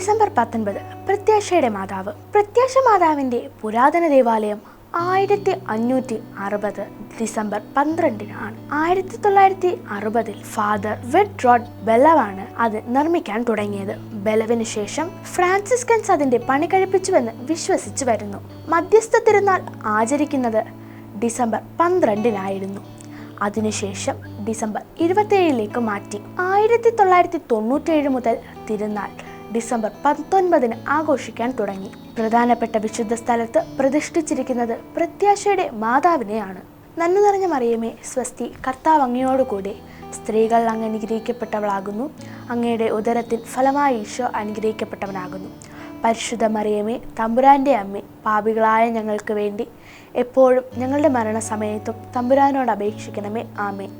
December 19 പ്രത്യാശയുടെ മാതാവ്. പ്രത്യാശ മാതാവിന്റെ പുരാതന ദേവാലയം 1560 ഡിസംബർ 12-നാണ്. 1960 ഫാദർ വെഡ്രോഡ് ബെല്ലവാണ് അത് നിർമ്മിക്കാൻ തുടങ്ങിയത്. ബെലവിന് ശേഷം ഫ്രാൻസിസ്കൻസ് അതിന്റെ പണി കഴിപ്പിച്ചുവെന്ന് വിശ്വസിച്ചു വരുന്നു. മധ്യസ്ഥ തിരുനാൾ ആചരിക്കുന്നത് ഡിസംബർ 12-നായിരുന്നു. അതിനുശേഷം ഡിസംബർ 27-ലേക്ക് മാറ്റി. 1997 മുതൽ തിരുനാൾ ഡിസംബർ 19-ന് ആഘോഷിക്കാൻ തുടങ്ങി. പ്രധാനപ്പെട്ട വിശുദ്ധ സ്ഥലത്ത് പ്രതിഷ്ഠിച്ചിരിക്കുന്നത് പ്രത്യാശയുടെ മാതാവിനെയാണ്. നന്മ നിറഞ്ഞ മറിയമേ സ്വസ്തി, കർത്താവ് അങ്ങയോടുകൂടെ, സ്ത്രീകൾ അങ്ങ് അനുഗ്രഹിക്കപ്പെട്ടവളാകുന്നു. അങ്ങയുടെ ഉദരത്തിൻ ഫലമായി ഈശോ അനുഗ്രഹിക്കപ്പെട്ടവനാകുന്നു. പരിശുദ്ധ മറിയമേ തമ്പുരാൻ്റെ അമ്മേ, പാപികളായ ഞങ്ങൾക്ക് വേണ്ടി എപ്പോഴും ഞങ്ങളുടെ മരണസമയത്തും തമ്പുരാനോട് അപേക്ഷിക്കണമേ. ആമേൻ.